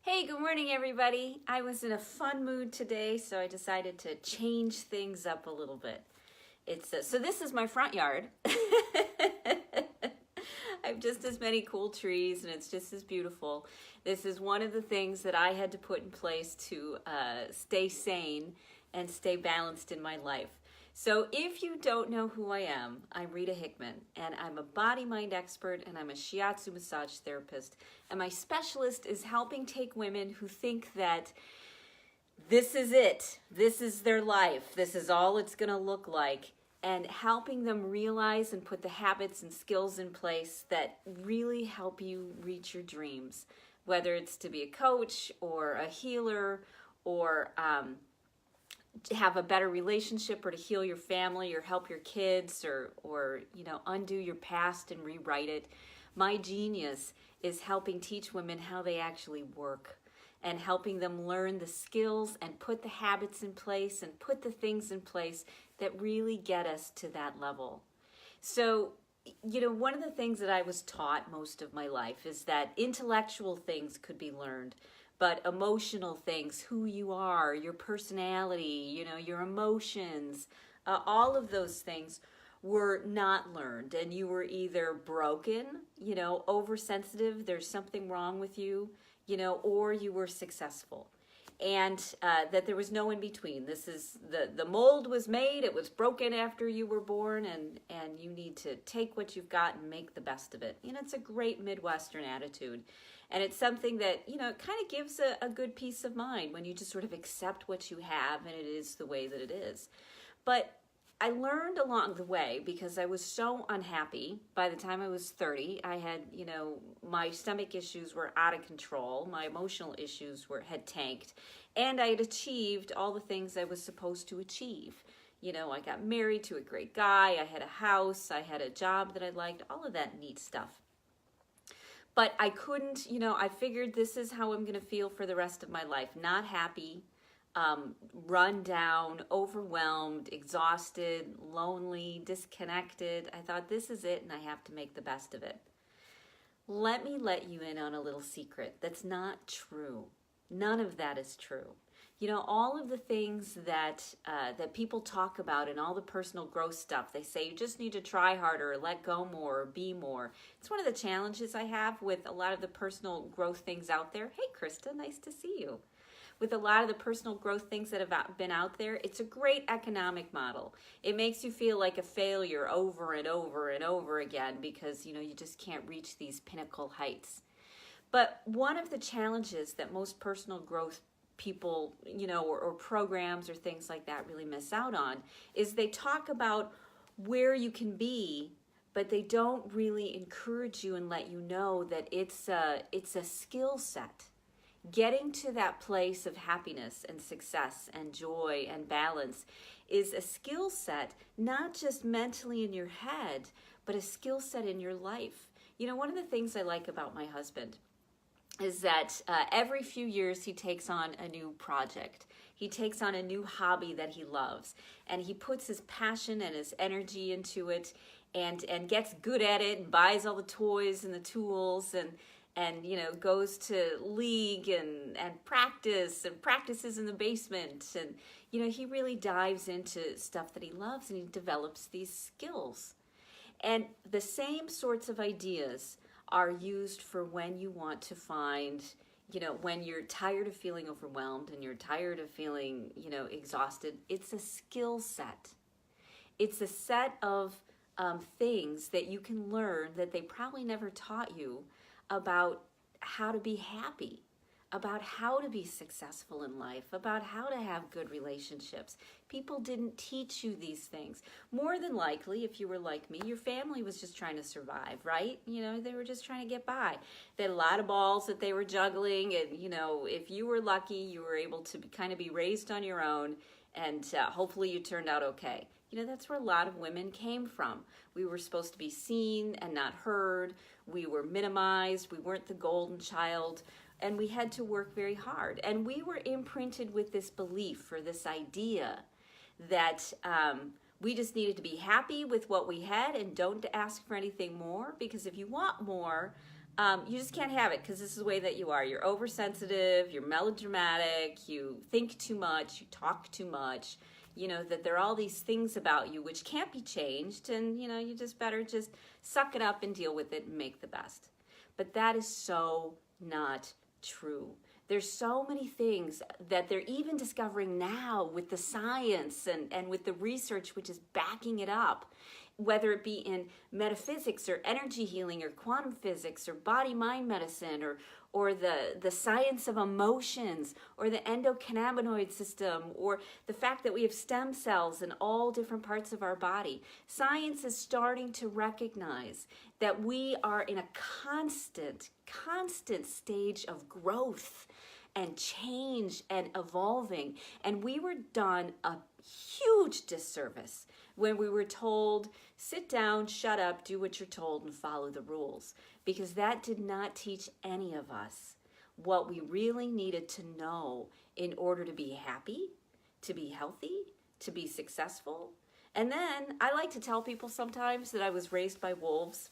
Hey, good morning, everybody. I was in a fun mood today, so I decided to change things up a little bit. So this is my front yard. I have just as many cool trees, and it's just as beautiful. This is one of the things that I had to put in place to stay sane and stay balanced in my life. So if you don't know who I am, I'm Rita Hickman, and I'm a body-mind expert, and I'm a shiatsu massage therapist, and my specialist is helping take women who think that this is it, this is their life, this is all it's going to look like, and helping them realize and put the habits and skills in place that really help you reach your dreams, whether it's to be a coach or a healer or to have a better relationship or to heal your family or help your kids or undo your past and rewrite it. My genius is helping teach women how they actually work and helping them learn the skills and put the habits in place and put the things in place that really get us to that level. So, one of the things that I was taught most of my life is that intellectual things could be learned, but emotional things, who you are, your personality, your emotions, all of those things were not learned. And you were either broken, oversensitive, there's something wrong with you, or you were successful. And that there was no in between. This is, the mold was made, it was broken after you were born, and you need to take what you've got and make the best of it. It's a great Midwestern attitude. And it's something that, it kind of gives a good peace of mind when you just sort of accept what you have and it is the way that it is. But I learned along the way because I was so unhappy. By the time I was 30, I had, my stomach issues were out of control. My emotional issues had tanked. And I had achieved all the things I was supposed to achieve. I got married to a great guy. I had a house. I had a job that I liked. All of that neat stuff. But I couldn't, I figured this is how I'm going to feel for the rest of my life. Not happy, run down, overwhelmed, exhausted, lonely, disconnected. I thought this is it and I have to make the best of it. Let me let you in on a little secret. That's not true. None of that is true. All of the things that people talk about and all the personal growth stuff, they say you just need to try harder, let go more, be more. It's one of the challenges I have with a lot of the personal growth things out there. Hey, Krista, nice to see you. With a lot of the personal growth things that have been out there, it's a great economic model. It makes you feel like a failure over and over and over again because, you just can't reach these pinnacle heights. But one of the challenges that most personal growth people, or programs or things like that really miss out on is they talk about where you can be, but they don't really encourage you and let you know that it's a skill set. Getting to that place of happiness and success and joy and balance is a skill set, not just mentally in your head, but a skill set in your life. One of the things I like about my husband is that every few years he takes on a new project. He takes on a new hobby that he loves, and he puts his passion and his energy into it and gets good at it and buys all the toys and the tools and goes to league and practices in the basement. And, he really dives into stuff that he loves and he develops these skills. And the same sorts of ideas are used for when you want to find, when you're tired of feeling overwhelmed and you're tired of feeling, exhausted. It's a skill set. It's a set of things that you can learn that they probably never taught you about how to be happy, about how to be successful in life, about how to have good relationships. People didn't teach you these things. More than likely, if you were like me, your family was just trying to survive, right? They were just trying to get by. They had a lot of balls that they were juggling, and, if you were lucky, you were able to kind of be raised on your own, and hopefully you turned out okay. That's where a lot of women came from. We were supposed to be seen and not heard. We were minimized. We weren't the golden child. And we had to work very hard. And we were imprinted with this belief or this idea that we just needed to be happy with what we had and don't ask for anything more. Because if you want more, You just can't have it because this is the way that you are. You're oversensitive, you're melodramatic, you think too much, you talk too much, that there are all these things about you which can't be changed, and, you just better just suck it up and deal with it and make the best. But that is so not true. There's so many things that they're even discovering now with the science and with the research which is backing it up, whether it be in metaphysics or energy healing or quantum physics or body-mind medicine or the science of emotions or the endocannabinoid system or the fact that we have stem cells in all different parts of our body. Science is starting to recognize that we are in a constant stage of growth and change and evolving. And we were done a huge disservice when we were told, sit down, shut up, do what you're told, and follow the rules. Because that did not teach any of us what we really needed to know in order to be happy, to be healthy, to be successful. And then I like to tell people sometimes that I was raised by wolves.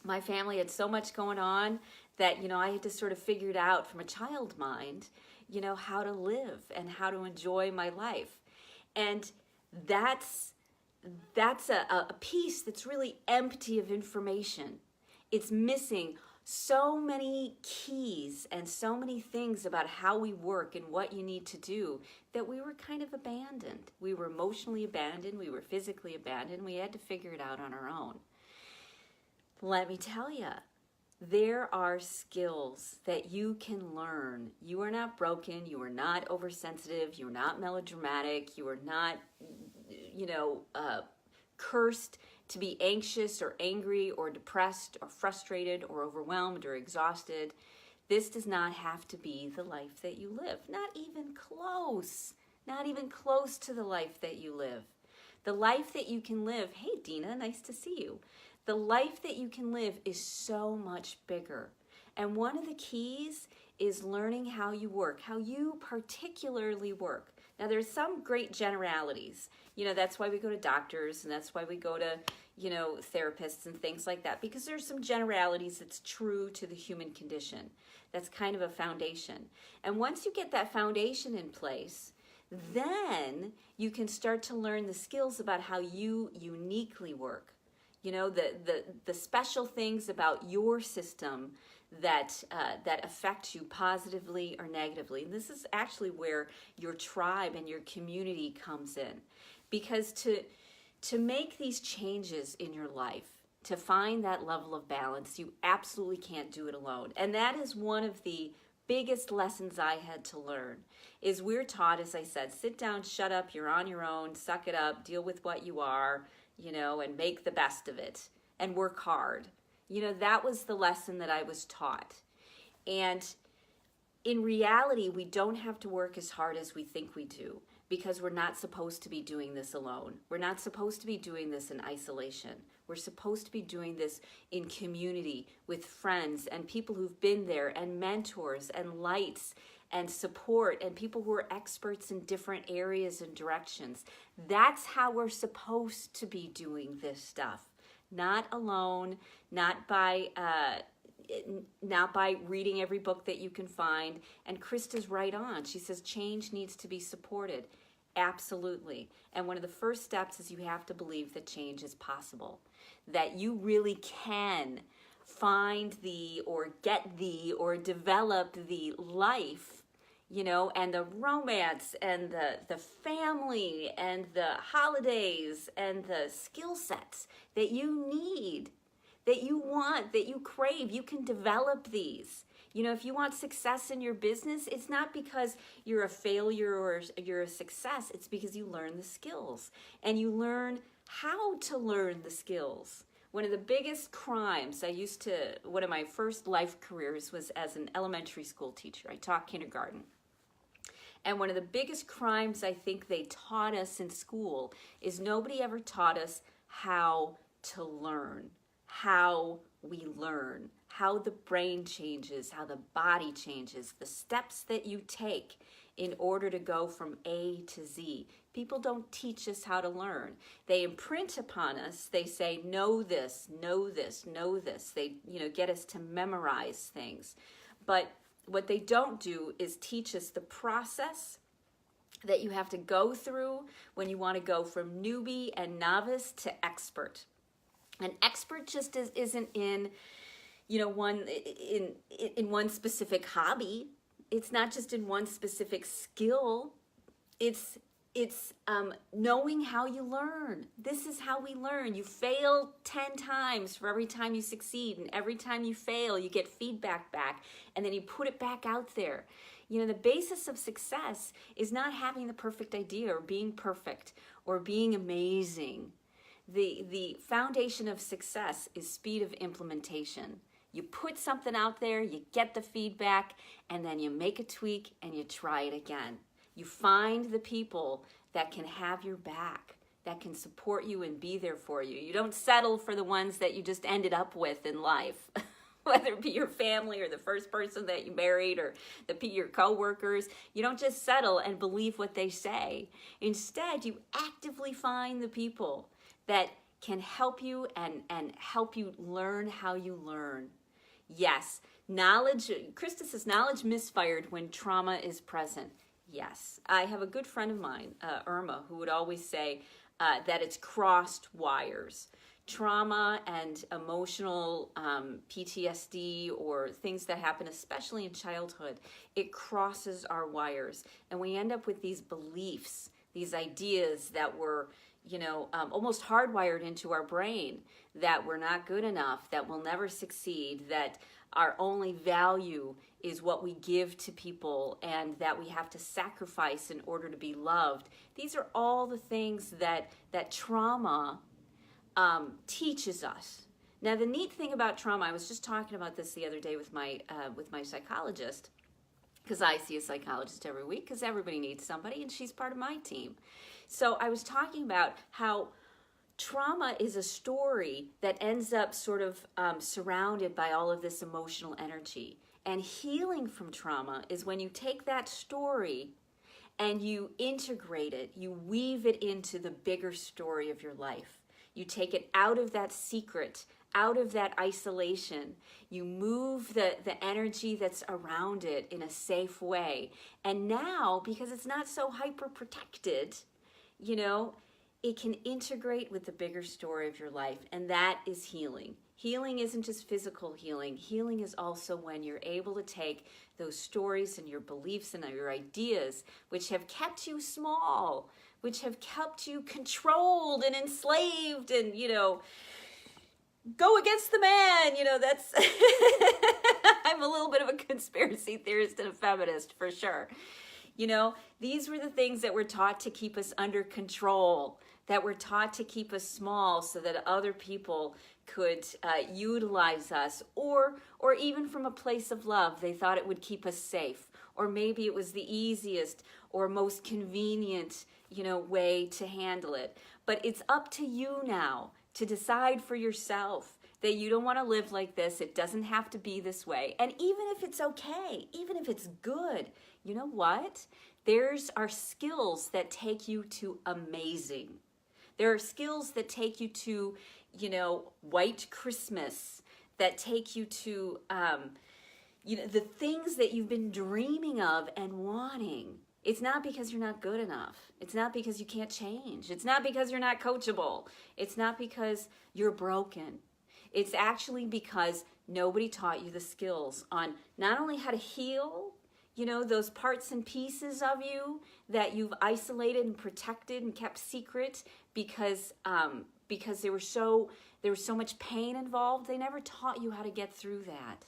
My family had so much going on that, I had to sort of figure it out from a child mind, how to live and how to enjoy my life. And that's a piece that's really empty of information. It's missing so many keys and so many things about how we work and what you need to do that we were kind of abandoned. We were emotionally abandoned. We were physically abandoned. We had to figure it out on our own. Let me tell you, there are skills that you can learn. You are not broken. You are not oversensitive. You're not melodramatic. You are not, cursed to be anxious or angry or depressed or frustrated or overwhelmed or exhausted. This does not have to be the life that you live. Not even close. Not even close to the life that you live. The life that you can live, hey Dina, nice to see you. The life that you can live is so much bigger. And one of the keys is learning how you work, how you particularly work. Now, there's some great generalities. That's why we go to doctors and that's why we go to, therapists and things like that, because there's some generalities that's true to the human condition. That's kind of a foundation. And once you get that foundation in place, then you can start to learn the skills about how you uniquely work. The special things about your system that affect you positively or negatively. And this is actually where your tribe and your community comes in. Because to make these changes in your life, to find that level of balance, you absolutely can't do it alone. And that is one of the biggest lessons I had to learn, is we're taught, as I said, sit down, shut up, you're on your own, suck it up, deal with what you are, and make the best of it and work hard. That was the lesson that I was taught. And in reality, we don't have to work as hard as we think we do, because we're not supposed to be doing this alone. We're not supposed to be doing this in isolation. We're supposed to be doing this in community with friends and people who've been there and mentors and lights and support and people who are experts in different areas and directions. That's how we're supposed to be doing this stuff. Not alone, not by reading every book that you can find. And Krista's right on. She says change needs to be supported. Absolutely. And one of the first steps is you have to believe that change is possible, that you really can find or get or develop the life, and the romance and the family and the holidays and the skill sets that you need, that you want, that you crave. You can develop these. If you want success in your business, it's not because you're a failure or you're a success. It's because you learn the skills and you learn how to learn the skills. One of the biggest crimes one of my first life careers was as an elementary school teacher. I taught kindergarten. And one of the biggest crimes I think they taught us in school is nobody ever taught us how to learn, how we learn, how the brain changes, how the body changes, the steps that you take in order to go from A to Z. People don't teach us how to learn. They imprint upon us. They say, know this, know this, know this. They, get us to memorize things. But what they don't do is teach us the process that you have to go through when you want to go from newbie and novice to expert. An expert just isn't in, in one specific hobby. It's not just in one specific skill. It's knowing how you learn. This is how we learn. You fail 10 times for every time you succeed, and every time you fail, you get feedback back, and then you put it back out there. The basis of success is not having the perfect idea or being perfect or being amazing. The foundation of success is speed of implementation. You put something out there, you get the feedback, and then you make a tweak and you try it again. You find the people that can have your back, that can support you and be there for you. You don't settle for the ones that you just ended up with in life, whether it be your family or the first person that you married or your coworkers. You don't just settle and believe what they say. Instead, you actively find the people that can help you and help you learn how you learn. Yes, knowledge, Krista says, knowledge misfired when trauma is present. Yes, I have a good friend of mine, Irma, who would always say that it's crossed wires. Trauma and emotional PTSD or things that happen, especially in childhood, it crosses our wires. And we end up with these beliefs, these ideas that were, almost hardwired into our brain, that we're not good enough, that we'll never succeed, that our only value is what we give to people, and that we have to sacrifice in order to be loved. These are all the things that trauma teaches us. Now, the neat thing about trauma, I was just talking about this the other day with my psychologist, because I see a psychologist every week, because everybody needs somebody, and she's part of my team. So I was talking about how trauma is a story that ends up sort of surrounded by all of this emotional energy. And healing from trauma is when you take that story and you integrate it, you weave it into the bigger story of your life. You take it out of that secret, out of that isolation. You move the energy that's around it in a safe way. And now, because it's not so hyper protected, it can integrate with the bigger story of your life, and that is healing. Healing isn't just physical healing. Healing is also when you're able to take those stories and your beliefs and your ideas, which have kept you small, which have kept you controlled and enslaved and, go against the man. That's, I'm a little bit of a conspiracy theorist and a feminist for sure. These were the things that were taught to keep us under control, that were taught to keep us small so that other people could utilize us, or even from a place of love. They thought it would keep us safe, or maybe it was the easiest or most convenient, way to handle it. But it's up to you now to decide for yourself that you don't want to live like this. It doesn't have to be this way. And even if it's okay, even if it's good, you know what? There's our skills that take you to amazing. There are skills that take you to, white Christmas, that take you to, the things that you've been dreaming of and wanting. It's not because you're not good enough. It's not because you can't change. It's not because you're not coachable. It's not because you're broken. It's actually because nobody taught you the skills on not only how to heal, those parts and pieces of you that you've isolated and protected and kept secret because there was so much pain involved. They never taught you how to get through that.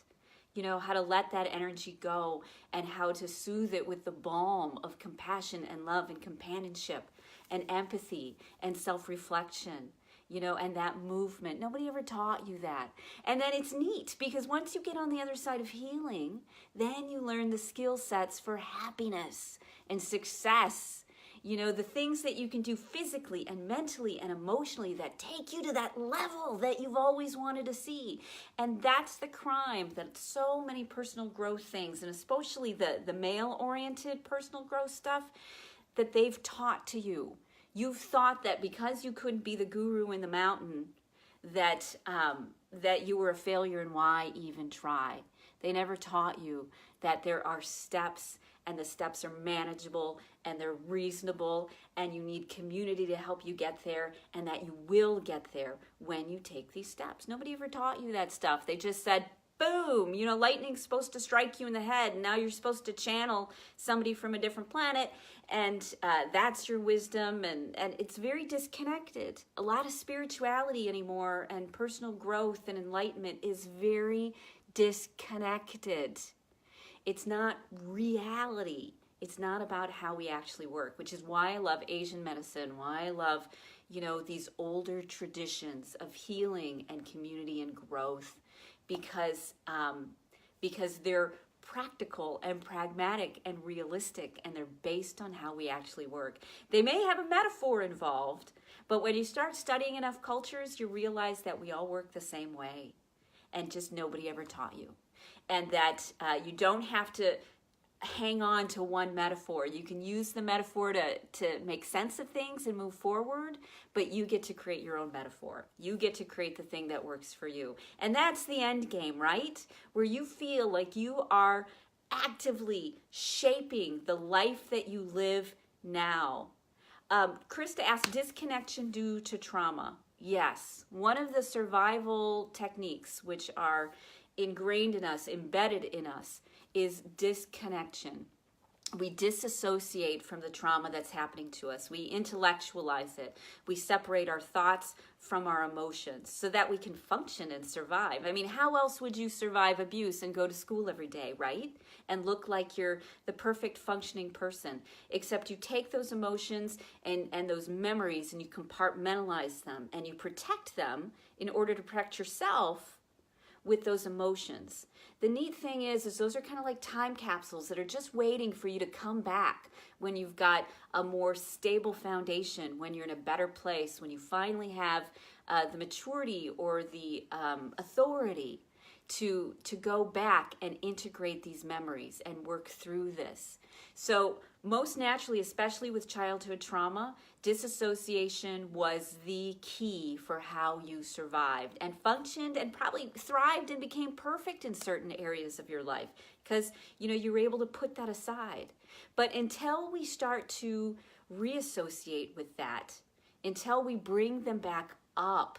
How to let that energy go and how to soothe it with the balm of compassion and love and companionship and empathy and self-reflection, and that movement. Nobody ever taught you that. And then it's neat because once you get on the other side of healing, then you learn the skill sets for happiness and success You know, the things that you can do physically and mentally and emotionally that take you to that level that you've always wanted to see. And that's the crime that so many personal growth things, and especially the male-oriented personal growth stuff, that they've taught to you. You've thought that because you couldn't be the guru in the mountain, that you were a failure, and why even try? They never taught you that there are steps, and the steps are manageable, and they're reasonable, and you need community to help you get there, and that you will get there when you take these steps. Nobody ever taught you that stuff. They just said, boom, you know, lightning's supposed to strike you in the head, and now you're supposed to channel somebody from a different planet, and that's your wisdom, and it's very disconnected. A lot of spirituality anymore and personal growth and enlightenment is very disconnected. It's not reality. It's not about how we actually work, which is why I love Asian medicine, why I love, you know, these older traditions of healing and community and growth, because they're practical and pragmatic and realistic, and they're based on how we actually work. They may have a metaphor involved, but when you start studying enough cultures, you realize that we all work the same way, and just nobody ever taught you. And that you don't have to hang on to one metaphor. You can use the metaphor to make sense of things and move forward, but you get to create your own metaphor. You get to create the thing that works for you. And that's the end game, right? Where you feel like you are actively shaping the life that you live now. Krista asked, disconnection due to trauma. Yes, one of the survival techniques which are ingrained in us, embedded in us, is disconnection. We disassociate from the trauma that's happening to us. We intellectualize it. We separate our thoughts from our emotions so that we can function and survive. I mean, how else would you survive abuse and go to school every day, right? And look like you're the perfect functioning person, except you take those emotions and those memories and you compartmentalize them and you protect them in order to protect yourself with those emotions. The neat thing is those are kind of like time capsules that are just waiting for you to come back when you've got a more stable foundation, when you're in a better place, when you finally have the maturity or the authority to go back and integrate these memories and work through this. So most naturally, especially with childhood trauma, disassociation was the key for how you survived and functioned and probably thrived and became perfect in certain areas of your life because, you know, you were able to put that aside. But until we start to reassociate with that, until we bring them back up,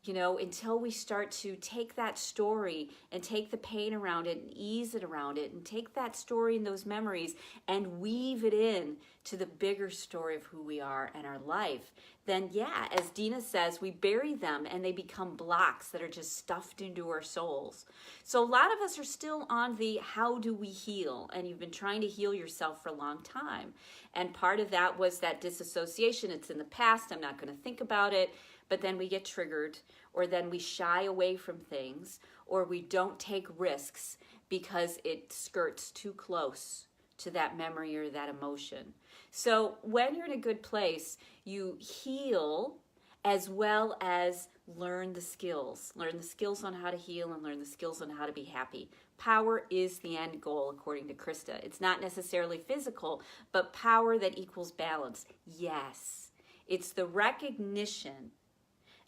you know, until we start to take that story and take the pain around it and ease it around it and take that story and those memories and weave it in to the bigger story of who we are and our life, then yeah, as Dina says, we bury them and they become blocks that are just stuffed into our souls. So a lot of us are still on the how do we heal, and you've been trying to heal yourself for a long time. And part of that was that disassociation. It's in the past, I'm not going to think about it. But then we get triggered, or then we shy away from things, or we don't take risks because it skirts too close to that memory or that emotion. So when you're in a good place, you heal as well as learn the skills. Learn the skills on how to heal and learn the skills on how to be happy. Power is the end goal, according to Krista. It's not necessarily physical, but power that equals balance. Yes, it's the recognition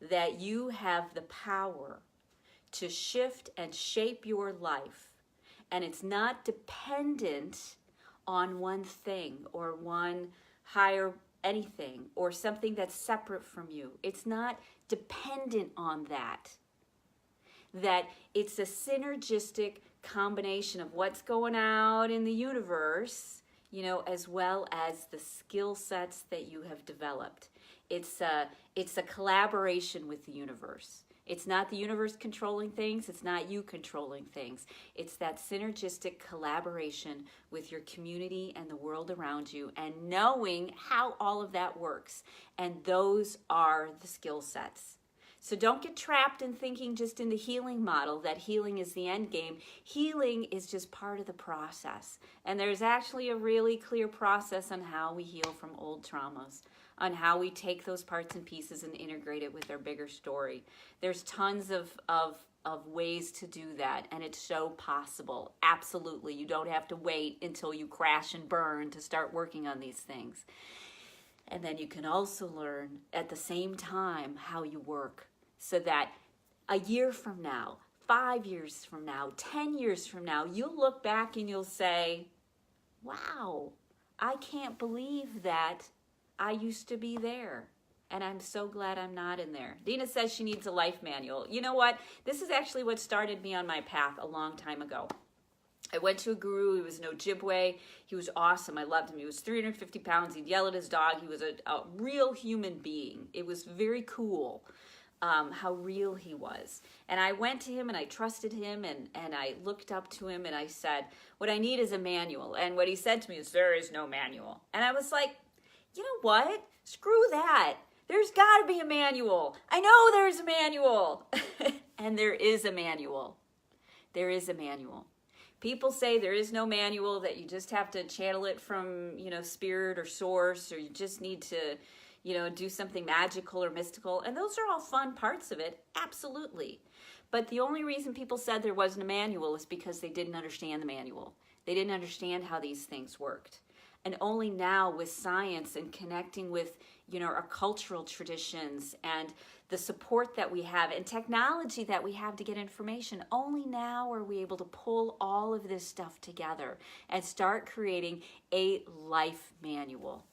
that you have the power to shift and shape your life, and it's not dependent on one thing or one higher anything or something that's separate from you. It's not dependent on that it's a synergistic combination of what's going out in the universe, you know, as well as the skill sets that you have developed. It's a collaboration with the universe. It's not the universe controlling things. It's not you controlling things. It's that synergistic collaboration with your community and the world around you and knowing how all of that works. And those are the skill sets. So don't get trapped in thinking just in the healing model that healing is the end game. Healing is just part of the process. And there's actually a really clear process on how we heal from old traumas, on how we take those parts and pieces and integrate it with our bigger story. There's tons of ways to do that, and it's so possible. Absolutely. You don't have to wait until you crash and burn to start working on these things. And then you can also learn at the same time how you work, so that a year from now, 5 years from now, 10 years from now, you'll look back and you'll say, wow, I can't believe that I used to be there. And I'm so glad I'm not in there. Dina says she needs a life manual. You know what? This is actually what started me on my path a long time ago. I went to a guru. He was an Ojibwe. He was awesome. I loved him. He was 350 pounds. He'd yell at his dog. He was a real human being. It was very cool how real he was. And I went to him and I trusted him and I looked up to him and I said, what I need is a manual. And what he said to me is, there is no manual. And I was like, you know what? Screw that. There's got to be a manual. I know there's a manual. And there is a manual. There is a manual. People say there is no manual, that you just have to channel it from, spirit or source, or you just need to, do something magical or mystical. And those are all fun parts of it. Absolutely. But the only reason people said there wasn't a manual is because they didn't understand the manual. They didn't understand how these things worked. And only now with science and connecting with, our cultural traditions and the support that we have and technology that we have to get information, only now are we able to pull all of this stuff together and start creating a life manual,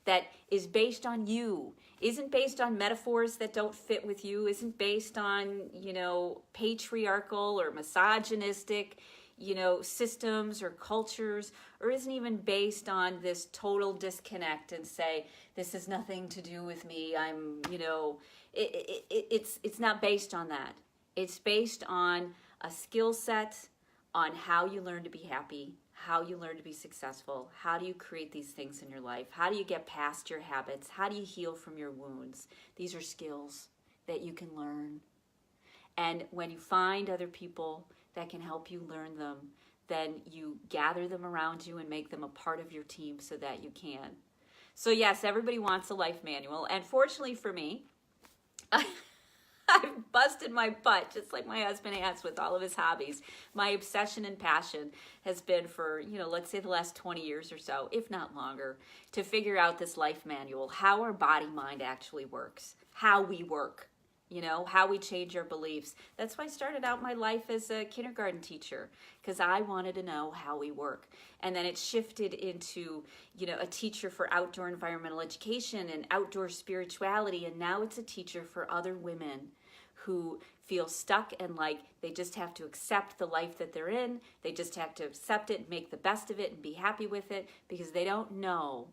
that is based on you, isn't based on metaphors that don't fit with you, isn't based on, patriarchal or misogynistic, systems or cultures, or isn't even based on this total disconnect and say, this has nothing to do with me. I'm, it's not based on that. It's based on a skill set, on how you learn to be happy, how you learn to be successful, how do you create these things in your life, how do you get past your habits, how do you heal from your wounds. These are skills that you can learn. And when you find other people that can help you learn them, then you gather them around you and make them a part of your team so that you can. So yes, everybody wants a life manual. And fortunately for me, I've busted my butt, just like my husband has with all of his hobbies. My obsession and passion has been for, let's say the last 20 years or so, if not longer, to figure out this life manual, how our body-mind actually works, how we work. How we change our beliefs. That's why I started out my life as a kindergarten teacher, because I wanted to know how we work. And then it shifted into, a teacher for outdoor environmental education and outdoor spirituality. And now it's a teacher for other women who feel stuck and like they just have to accept the life that they're in. They just have to accept it, make the best of it, and be happy with it, because they don't know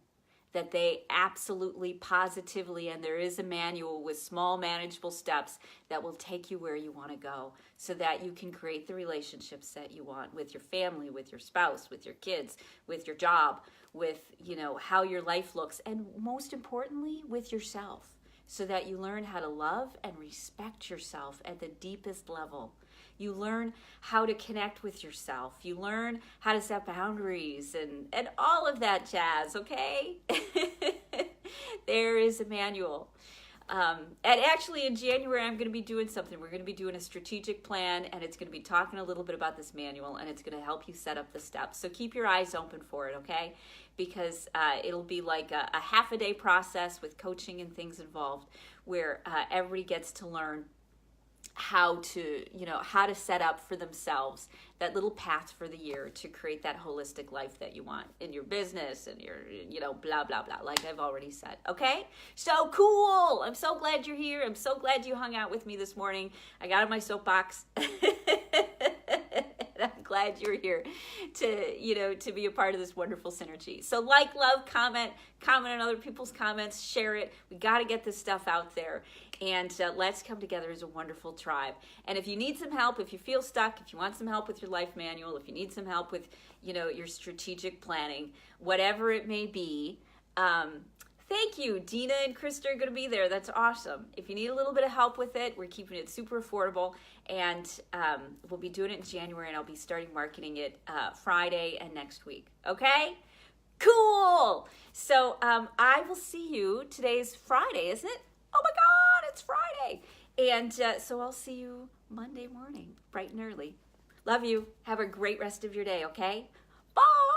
that they absolutely, positively, and there is a manual with small, manageable steps that will take you where you want to go so that you can create the relationships that you want with your family, with your spouse, with your kids, with your job, with, how your life looks, and most importantly, with yourself, so that you learn how to love and respect yourself at the deepest level. You learn how to connect with yourself. You learn how to set boundaries and all of that jazz, okay? There is a manual. And actually in January, I'm going to be doing something. We're going to be doing a strategic plan, and it's going to be talking a little bit about this manual, and it's going to help you set up the steps. So keep your eyes open for it, okay? Because it'll be like a half a day process with coaching and things involved, where everybody gets to learn how to set up for themselves that little path for the year to create that holistic life that you want in your business and your, blah, blah, blah, like I've already said. Okay? So cool. I'm so glad you're here. I'm so glad you hung out with me this morning. I got on my soapbox. I'm glad you're here to be a part of this wonderful synergy. So like, love, comment on other people's comments, share it. We got to get this stuff out there. And let's come together as a wonderful tribe. And if you need some help, if you feel stuck, if you want some help with your life manual, if you need some help with, your strategic planning, whatever it may be, Thank you. Dina and Krista are going to be there. That's awesome. If you need a little bit of help with it, we're keeping it super affordable. And we'll be doing it in January, and I'll be starting marketing it Friday and next week. Okay? Cool. So I will see you. Today's Friday, isn't it? Oh my God, it's Friday. And so I'll see you Monday morning, bright and early. Love you. Have a great rest of your day, okay? Bye.